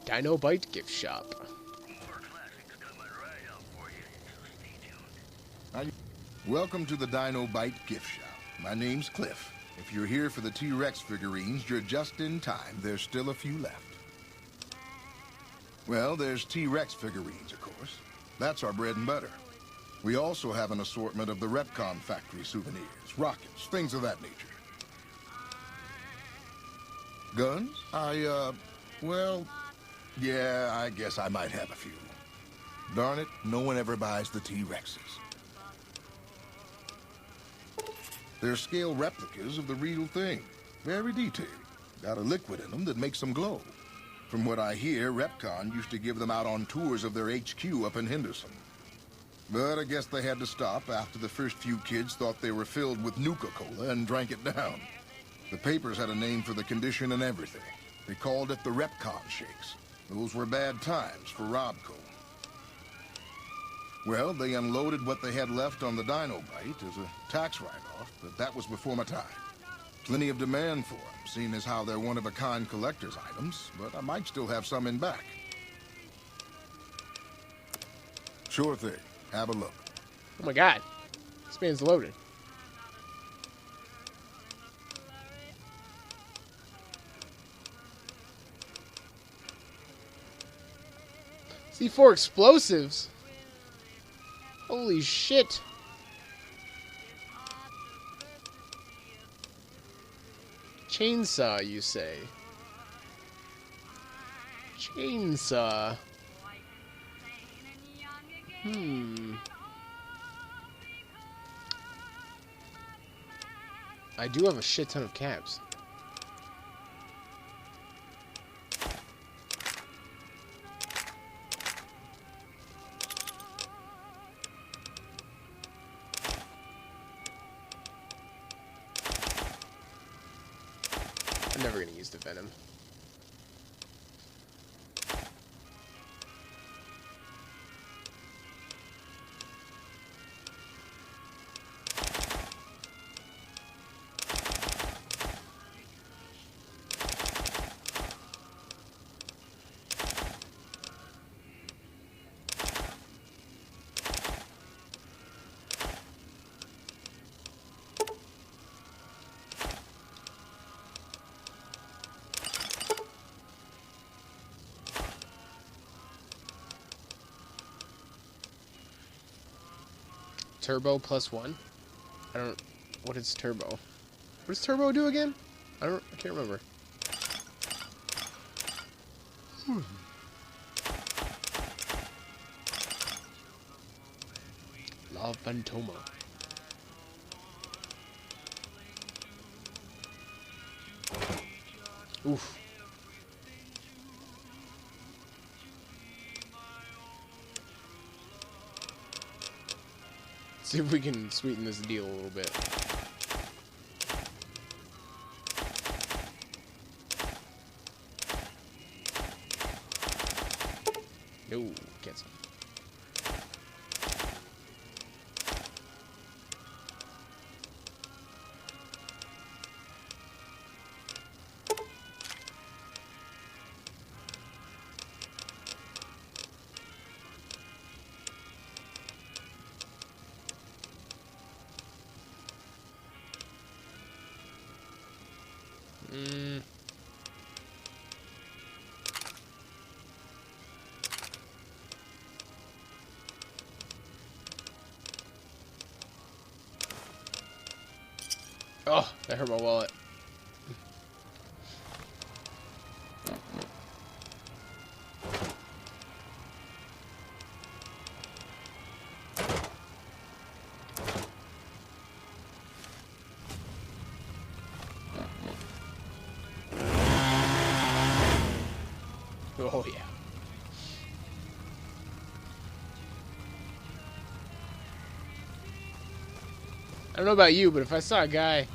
Dino Bite gift shop. Welcome to the Dino Bite gift shop. My name's Cliff. If you're here for the T-Rex figurines, you're just in time. There's still a few left. Well, there's T-Rex figurines, of course. That's our bread and butter. We also have an assortment of the Repcon factory souvenirs, rockets, things of that nature. Guns? Well, yeah, I guess I might have a few. Darn it, no one ever buys the T-Rexes. They're scale replicas of the real thing. Very detailed. Got a liquid in them that makes them glow. From what I hear, Repcon used to give them out on tours of their HQ up in Henderson. But I guess they had to stop after the first few kids thought they were filled with Nuka-Cola and drank it down. The papers had a name for the condition and everything. They called it the Repcon Shakes. Those were bad times for Robco. Well, they unloaded what they had left on the Dino Bite as a tax write-off, but that was before my time. Plenty of demand for them, seeing as how they're one-of-a-kind collector's items, but I might still have some in back. Sure thing. Have a look. Oh my god. This man's loaded. C4 explosives? Holy shit. Chainsaw, you say? Chainsaw. I do have a shit ton of caps. I'm never gonna use the venom. Turbo +1? I don't... What is turbo? What does turbo do again? I can't remember. La Phantoma. Oof. See if we can sweeten this deal a little bit. No, get some. Oh, that hurt my wallet. Oh, yeah. I don't know about you, but if I saw a guy...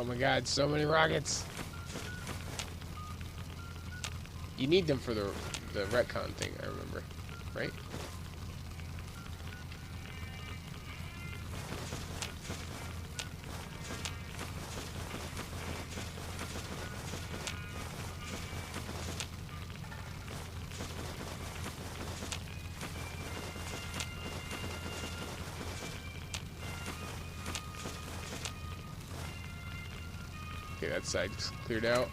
Oh my god, so many rockets. You need them for the retcon thing, I remember. Right? Okay, that side's cleared out.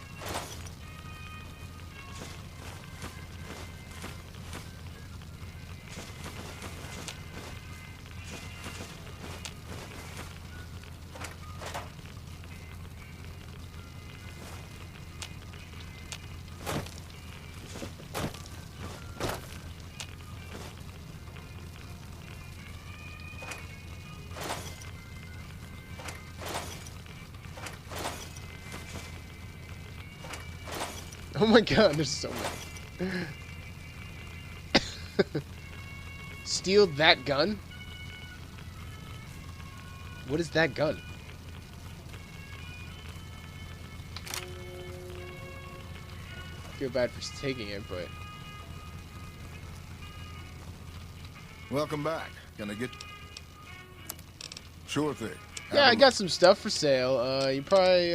Oh my god, there's so many. Steal that gun? What is that gun? I feel bad for taking it, but... Welcome back. Can I get... Sure thing. Yeah, I got some stuff for sale. You probably,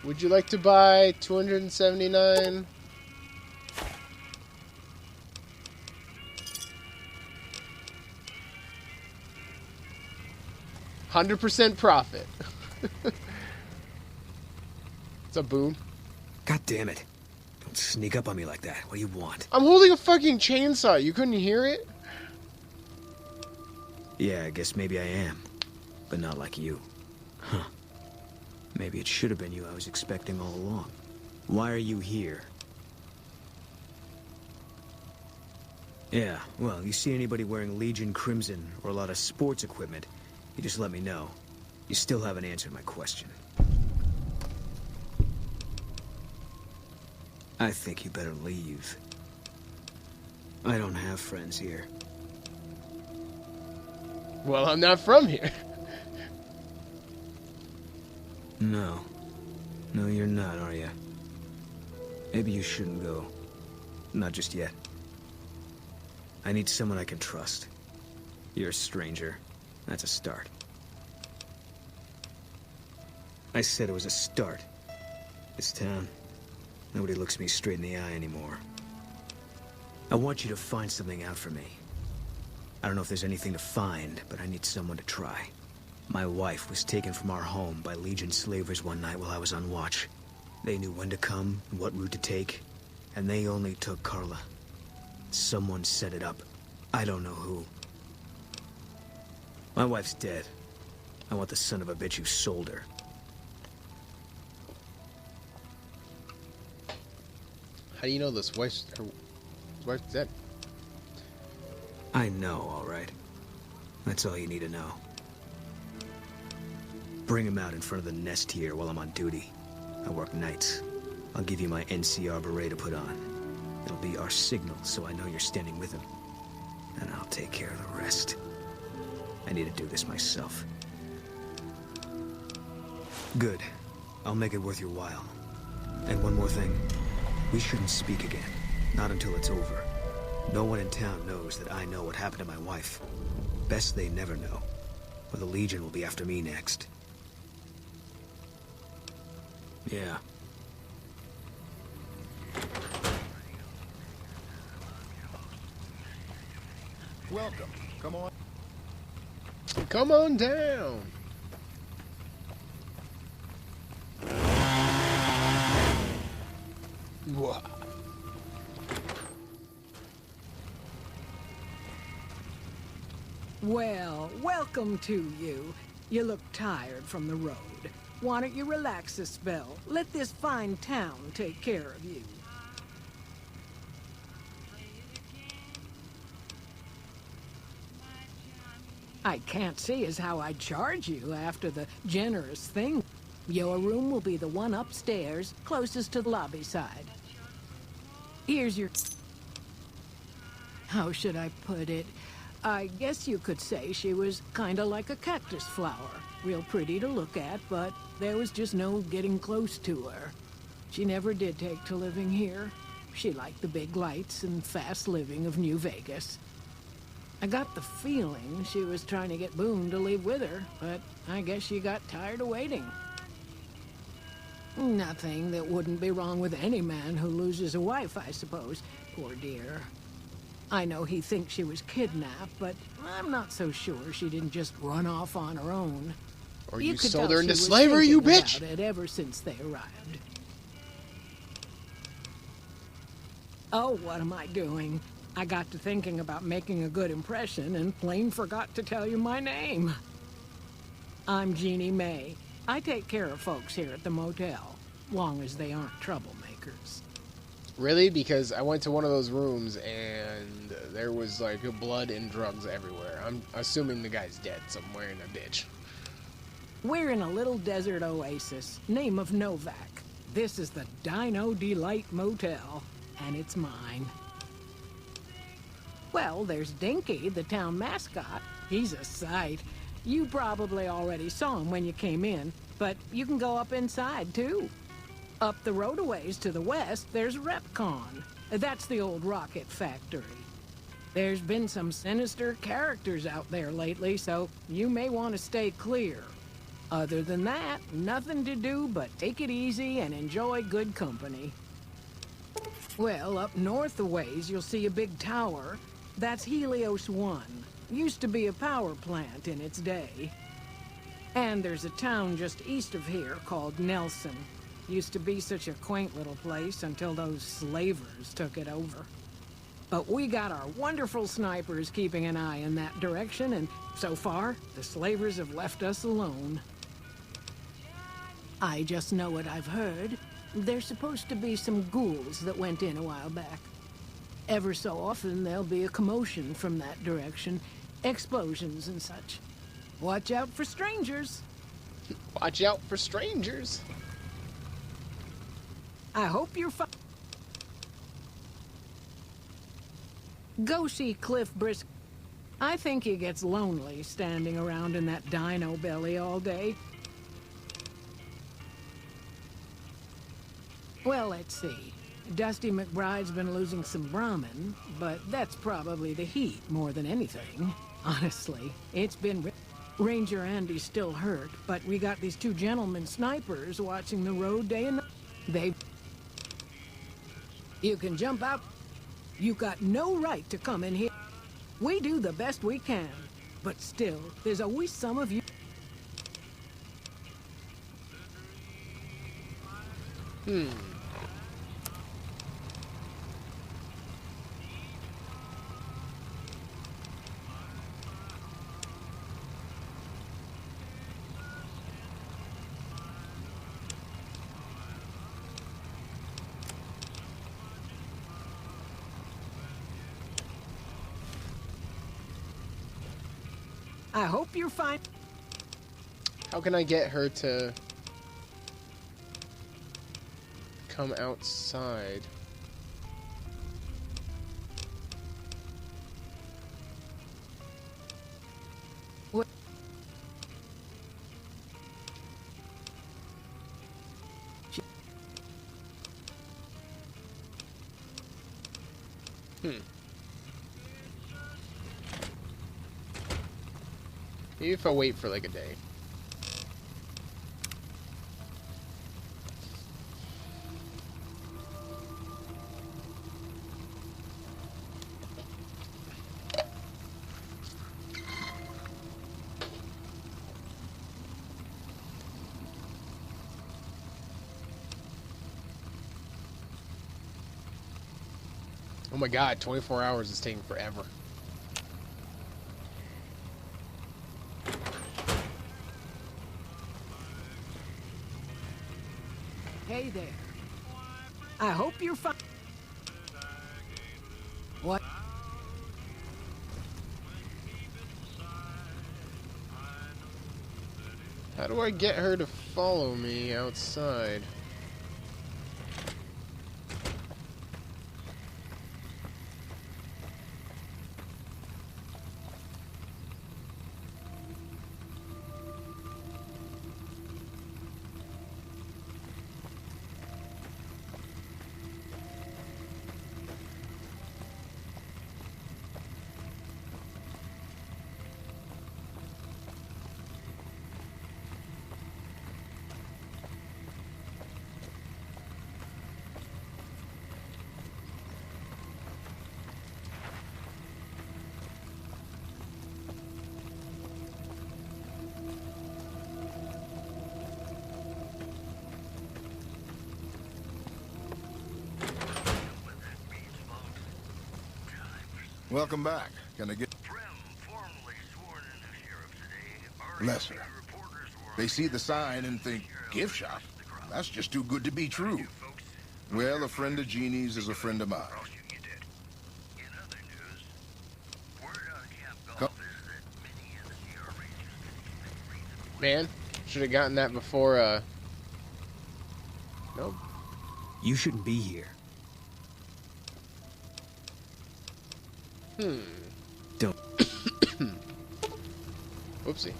would you like to buy 279? $100% profit. What's up, Boone? God damn it. Don't sneak up on me like that. What do you want? I'm holding a fucking chainsaw. You couldn't hear it? Yeah, I guess maybe I am. But not like you. Huh. Maybe it should have been you I was expecting all along. Why are you here? Yeah, well, you see anybody wearing Legion Crimson or a lot of sports equipment, you just let me know. You still haven't answered my question. I think you better leave. I don't have friends here. Well, I'm not from here. No. No, you're not, are you? Maybe you shouldn't go. Not just yet. I need someone I can trust. You're a stranger. That's a start. I said it was a start. This town, nobody looks me straight in the eye anymore. I want you to find something out for me. I don't know if there's anything to find, but I need someone to try. My wife was taken from our home by Legion slavers one night while I was on watch. They knew when to come and what route to take, and they only took Carla. Someone set it up. I don't know who. My wife's dead. I want the son of a bitch who sold her. How do you know this wife's dead? I know, all right. That's all you need to know. Bring him out in front of the nest here while I'm on duty. I work nights. I'll give you my NCR beret to put on. It'll be our signal, so I know you're standing with him. And I'll take care of the rest. I need to do this myself. Good. I'll make it worth your while. And one more thing. We shouldn't speak again. Not until it's over. No one in town knows that I know what happened to my wife. Best they never know. Or the Legion will be after me next. Yeah. Welcome. Come on. Come on down. Whoa. Well, welcome to you. You look tired from the road. Why don't you relax a spell? Let this fine town take care of you. I can't see as how I'd charge you after the generous thing. Your room will be the one upstairs, closest to the lobby side. Here's your... How should I put it? I guess you could say she was kinda like a cactus flower. real pretty to look at, but there was just no getting close to her. She never did take to living here. She liked the big lights and fast living of New Vegas. I got the feeling she was trying to get Boone to leave with her, but I guess she got tired of waiting. Nothing that wouldn't be wrong with any man who loses a wife, I suppose. Poor dear. I know he thinks she was kidnapped, but I'm not so sure she didn't just run off on her own. Or you could sold tell her into she was slavery, you thinking bitch! about it ever since they arrived. Oh, what am I doing? I got to thinking about making a good impression and plain forgot to tell you my name. I'm Jeannie May. I take care of folks here at the motel, long as they aren't troublemakers. Really? Because I went to one of those rooms and there was like blood and drugs everywhere. I'm assuming the guy's dead somewhere in a ditch. We're in a little desert oasis, name of Novac. This is the Dino Delight Motel, and it's mine. Well, there's Dinky, the town mascot. He's a sight. You probably already saw him when you came in, but you can go up inside, too. Up the road a ways to the west, there's Repcon. That's the old rocket factory. There's been some sinister characters out there lately, so you may want to stay clear. Other than that, nothing to do but take it easy and enjoy good company. Well, up north a ways, you'll see a big tower. That's Helios 1. Used to be a power plant in its day. And there's a town just east of here called Nelson. Used to be such a quaint little place until those slavers took it over. But we got our wonderful snipers keeping an eye in that direction, and so far, the slavers have left us alone. I just know what I've heard. There's supposed to be some ghouls that went in a while back. Ever so often, there'll be a commotion from that direction. Explosions and such. Watch out for strangers. Watch out for strangers. I hope you're fine. Go see Cliff Brisk. I think he gets lonely standing around in that dino belly all day. Well, let's see. Dusty McBride's been losing some Brahmin, but that's probably the heat more than anything. Honestly, it's been... Ranger Andy's still hurt, but we got these two gentlemen snipers watching the road day and night. You can jump out. You got no right to come in here. We do the best we can, but still, there's always some of you... I hope you're fine. How can I get her to come outside? What? Maybe if I wait for like a day. Oh my god, 24 hours is taking forever. Hey there. I hope you're fine. What? How do I get her to follow me outside? Welcome back. Can I get... Lesser. They see the sign and think, gift shop? That's just too good to be true. Well, a friend of Jeannie's is a friend of mine. Man, should have gotten that before, Nope. You shouldn't be here. Don't. Whoopsie.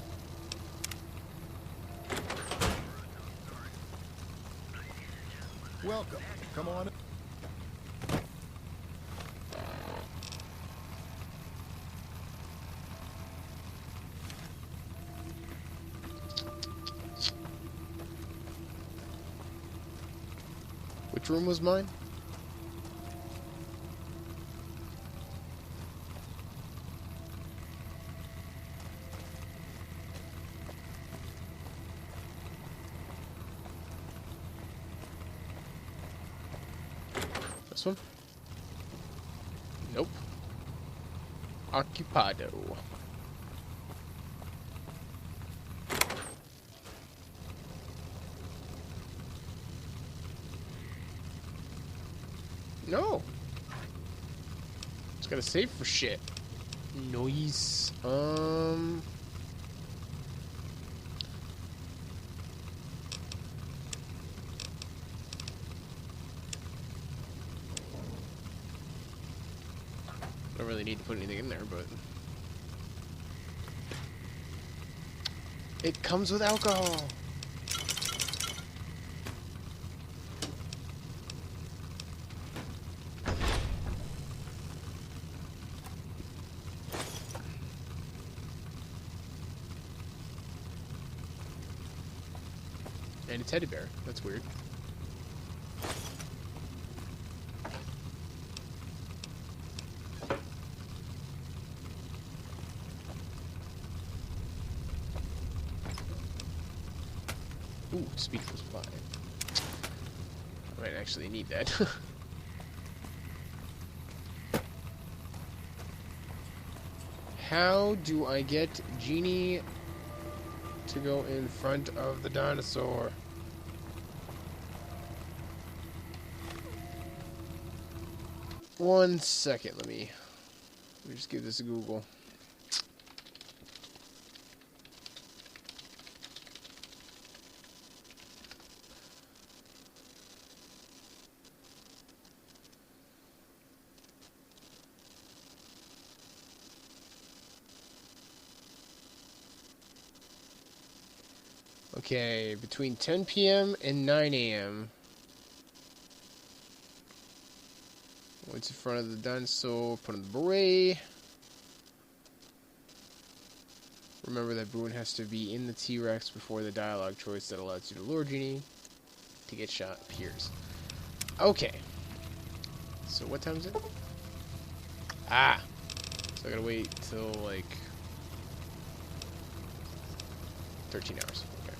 Welcome. Come on in. Which room was mine? This one? Nope. Occupado. No. It's gotta save for shit. Noise. Don't really need to put anything in there, but it comes with alcohol. And a teddy bear. That's weird. Ooh, speaker supply. I might actually need that. How do I get Jeannie to go in front of the dinosaur? One second, let me just give this a Google. Okay, between 10 p.m. and 9 a.m. What's in front of the dinosaur? Put on the beret. Remember that Boone has to be in the T-Rex before the dialogue choice that allows you to lure Jeannie to get shot appears. Okay. So what time is it? Ah! So I gotta wait till like 13 hours. Okay.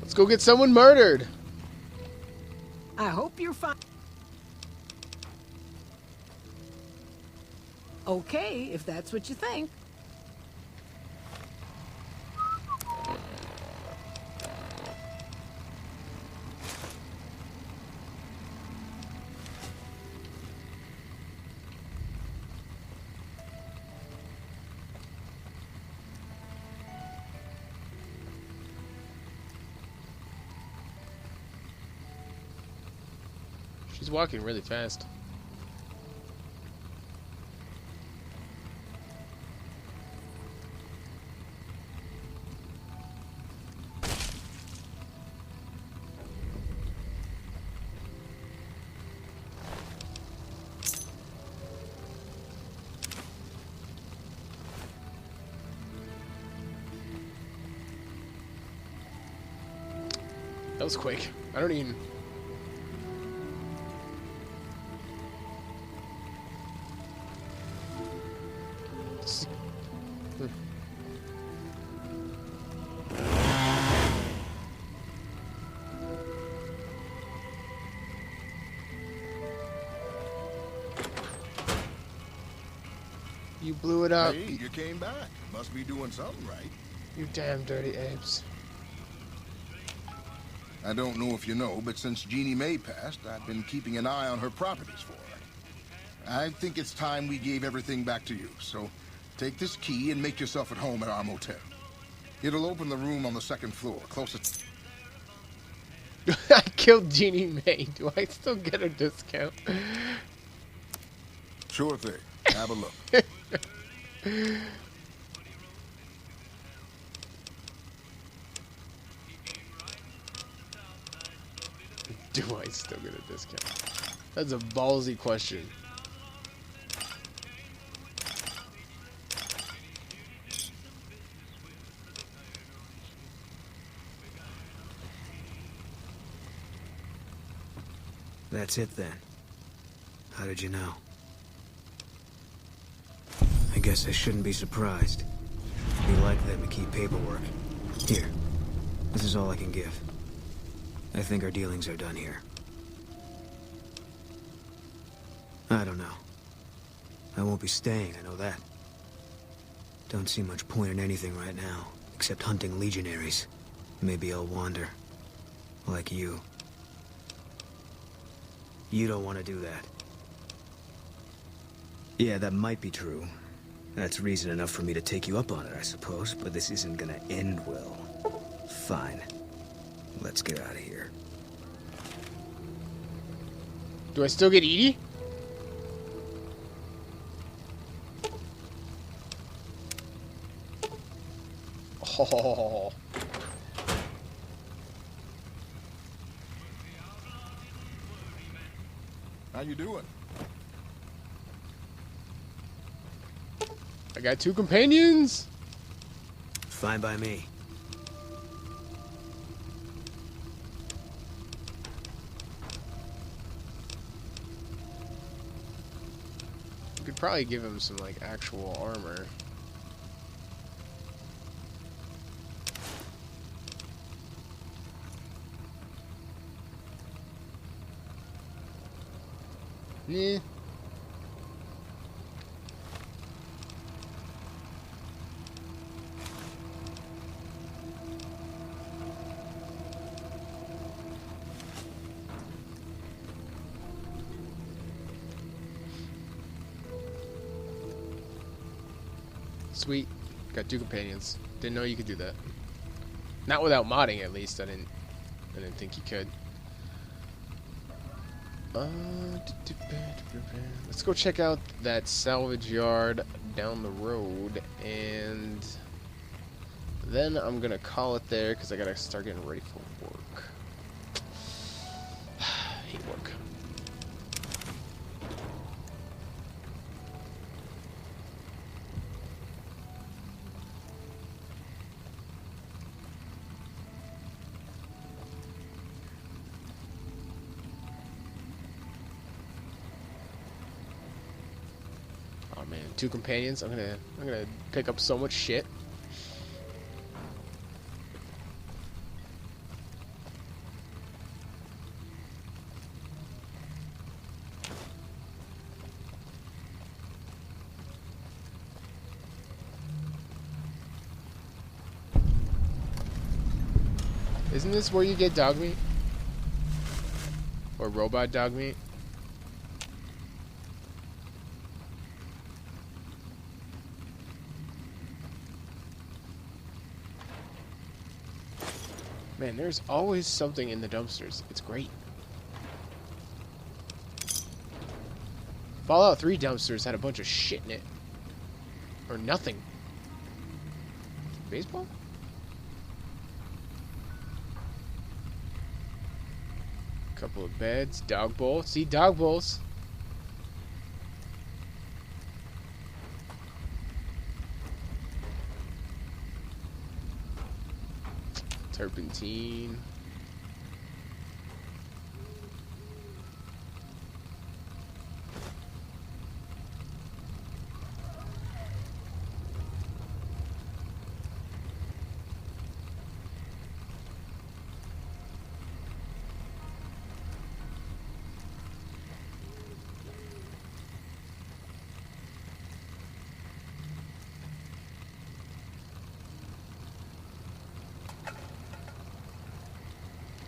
Let's go get someone murdered. I hope you're fine. Okay, if that's what you think. She's walking really fast. That was quick. I don't even... You blew it up. Hey, you came back. Must be doing something right. You damn dirty apes. I don't know if you know, but since Jeannie Mae passed, I've been keeping an eye on her properties for her. I think it's time we gave everything back to you, so take this key and make yourself at home at our motel. It'll open the room on the second floor, closest. I killed Jeannie Mae. Do I still get a discount? Sure thing. Have a look. Do I still get a discount? That's a ballsy question. That's it then. How did you know? I guess I shouldn't be surprised. You like them to keep paperwork. Here. This is all I can give. I think our dealings are done here. I don't know. I won't be staying, I know that. Don't see much point in anything right now, except hunting legionaries. Maybe I'll wander. Like you. You don't want to do that. Yeah, that might be true. That's reason enough for me to take you up on it, I suppose, but this isn't gonna end well. Fine. Let's get out of here. Do I still get Edie? Oh. How you doing? I got 2 companions. Fine by me. You could probably give him some, like, actual armor. Yeah. Sweet. Got 2 companions. Didn't know you could do that. Not without modding, at least. I didn't think you could. Let's go check out that salvage yard down the road, and then I'm gonna call it there because I gotta start getting ready for work. Hate work. Oh man, 2 companions. I'm gonna pick up so much shit. Isn't this where you get dog meat? Or robot dog meat? Man, there's always something in the dumpsters. It's great. Fallout 3 dumpsters had a bunch of shit in it. Or nothing. Baseball? Couple of beds. Dog bowl. See, dog bowls. Turpentine.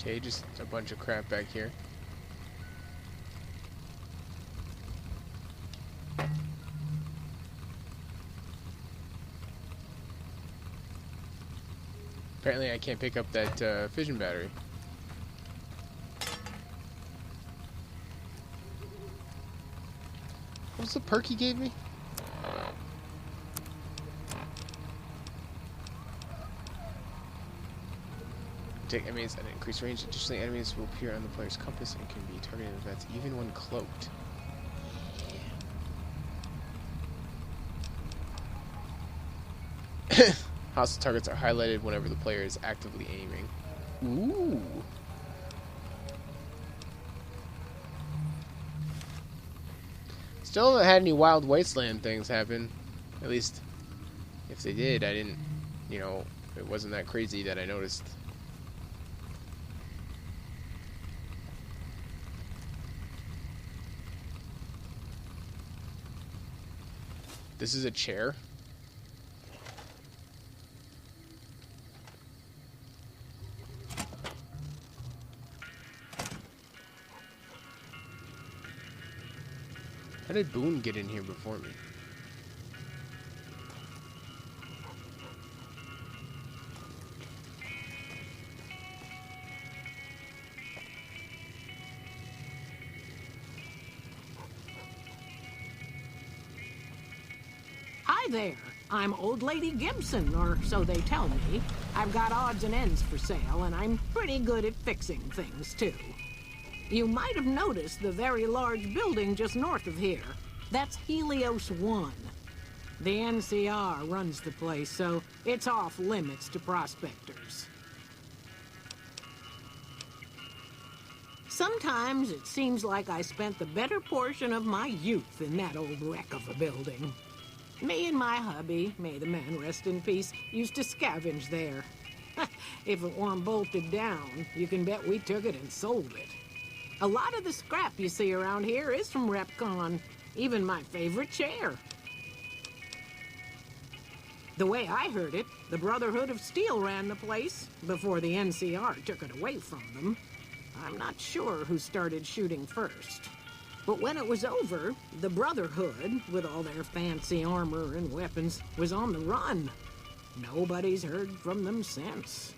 Okay, just a bunch of crap back here. Apparently I can't pick up that fission battery. What was the perk he gave me? Take enemies at an increased range. Additionally, enemies will appear on the player's compass and can be targeted in events even when cloaked. Hostile targets are highlighted whenever the player is actively aiming. Ooh. Still haven't had any wild wasteland things happen. At least, if they did, I didn't, you know, it wasn't that crazy that I noticed. This is a chair. How did Boone get in here before me? Hi there. I'm Old Lady Gibson, or so they tell me. I've got odds and ends for sale, and I'm pretty good at fixing things, too. You might have noticed the very large building just north of here. That's Helios 1. The NCR runs the place, so it's off limits to prospectors. Sometimes it seems like I spent the better portion of my youth in that old wreck of a building. Me and my hubby, may the man rest in peace, used to scavenge there. If it weren't bolted down, you can bet we took it and sold it. A lot of the scrap you see around here is from RepCon, even my favorite chair. The way I heard it, the Brotherhood of Steel ran the place before the NCR took it away from them. I'm not sure who started shooting first. But when it was over, the Brotherhood, with all their fancy armor and weapons, was on the run. Nobody's heard from them since.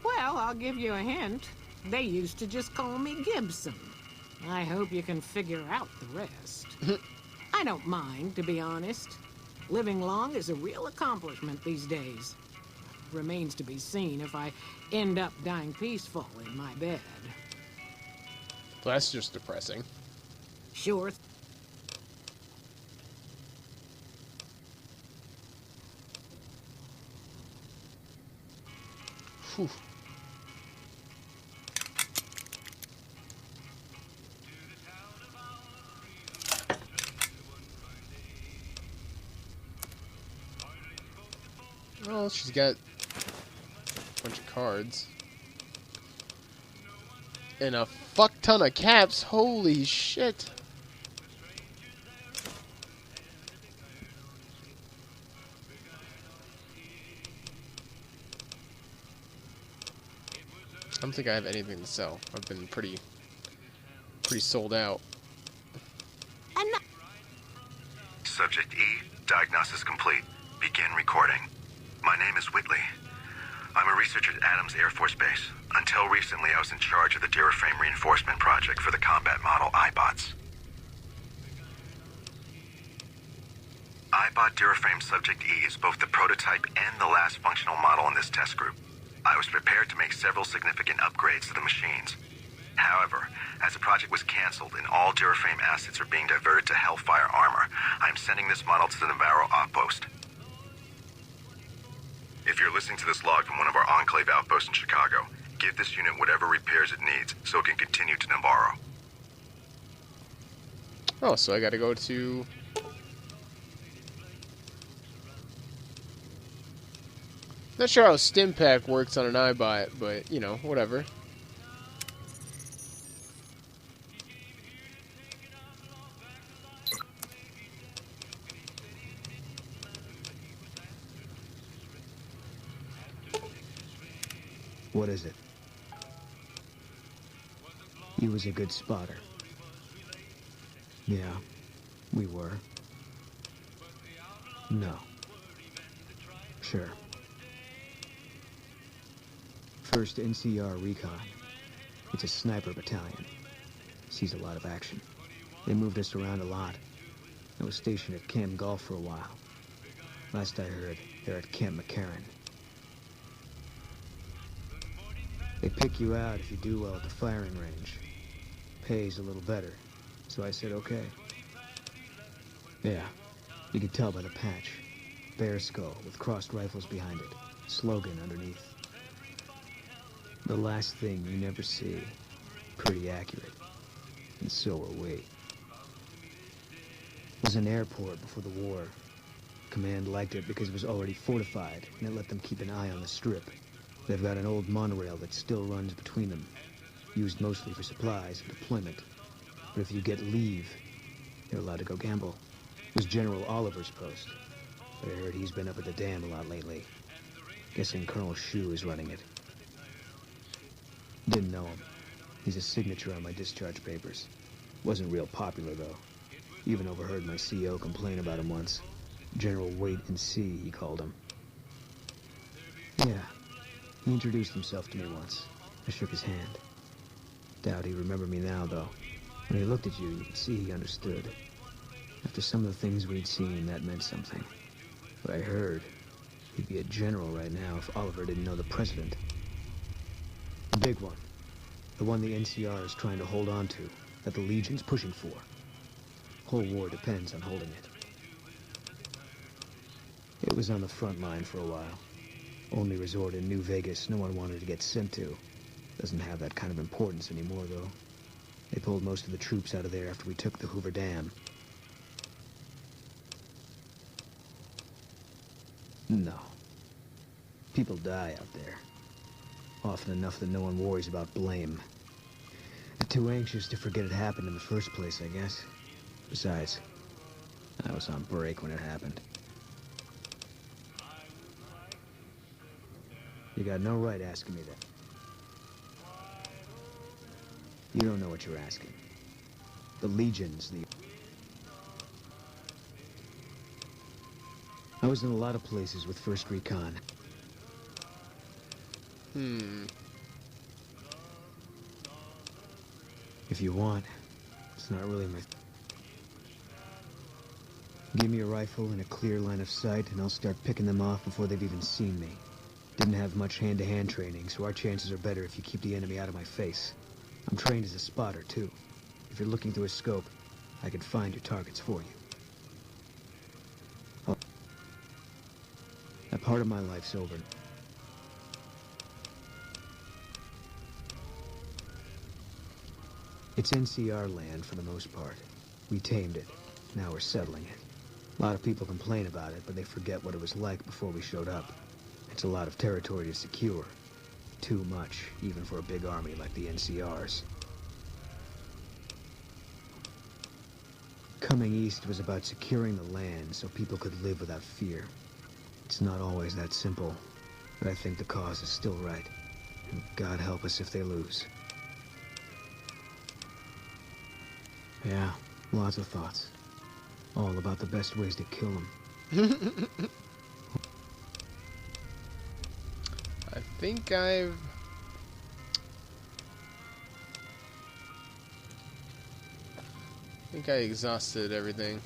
Well, I'll give you a hint. They used to just call me Gibson. I hope you can figure out the rest. I don't mind, to be honest. Living long is a real accomplishment these days. Remains to be seen if I end up dying peaceful in my bed. Well, that's just depressing. Sure. Whew. Well, she's got a bunch of cards. And a fuck ton of caps. Holy shit. I don't think I have anything to sell. I've been pretty sold out. Subject E, diagnosis complete. Begin recording. My name is Whitley. I'm a researcher at Adams Air Force Base. Until recently, I was in charge of the Duraframe reinforcement project for the combat model iBots. iBot Duraframe Subject E is both the prototype and the last functional model in this test group. I was prepared to make several significant upgrades to the machines. However, as the project was canceled and all Duraframe assets are being diverted to Hellfire armor, I'm sending this model to the Navarro outpost. If you're listening to this log from one of our Enclave outposts in Chicago, give this unit whatever repairs it needs so it can continue to Navarro. Oh, so I gotta go to... Not sure how Stimpack works on an iBot, but, you know, whatever. What is it? He was a good spotter. Yeah, we were. No. Sure. First NCR Recon. It's a sniper battalion. Sees a lot of action. They moved us around a lot. I was stationed at Camp Golf for a while. Last I heard, they're at Camp McCarran. They pick you out if you do well at the firing range. Pays a little better, so I said okay. Yeah, you could tell by the patch. Bear skull with crossed rifles behind it. Slogan underneath. The last thing you never see. Pretty accurate. And so are we. It was an airport before the war. Command liked it because it was already fortified, and it let them keep an eye on the strip. They've got an old monorail that still runs between them, used mostly for supplies and deployment. But if you get leave, you're allowed to go gamble. It was General Oliver's post, but I heard he's been up at the dam a lot lately. Guessing Colonel Shu is running it. Didn't know him. He's a signature on my discharge papers. Wasn't real popular, though. Even overheard my CO complain about him once. General Wait and See, he called him. Yeah, he introduced himself to me once. I shook his hand. Doubt he remembered me now, though. When he looked at you, you could see he understood. After some of the things we'd seen, that meant something. But I heard he'd be a general right now if Oliver didn't know the president. The big one. The one the NCR is trying to hold on to, that the Legion's pushing for. Whole war depends on holding it. It was on the front line for a while. Only resort in New Vegas no one wanted to get sent to. Doesn't have that kind of importance anymore, though. They pulled most of the troops out of there after we took the Hoover Dam. No. People die out there. Often enough that no one worries about blame. They're too anxious to forget it happened in the first place, I guess. Besides, I was on break when it happened. You got no right asking me that. You don't know what you're asking. The Legion's the... I was in a lot of places with First Recon. If you want, it's not really my... Give me a rifle and a clear line of sight, and I'll start picking them off before they've even seen me. Didn't have much hand-to-hand training, so our chances are better if you keep the enemy out of my face. I'm trained as a spotter, too. If you're looking through a scope, I can find your targets for you. Oh. That part of my life's over. It's NCR land for the most part. We tamed it. Now we're settling it. A lot of people complain about it, but they forget what it was like before we showed up. It's a lot of territory to secure. Too much, even for a big army like the NCR's. Coming east was about securing the land so people could live without fear. It's not always that simple, but I think the cause is still right. And God help us if they lose. Yeah, lots of thoughts. All about the best ways to kill them. I think I exhausted everything.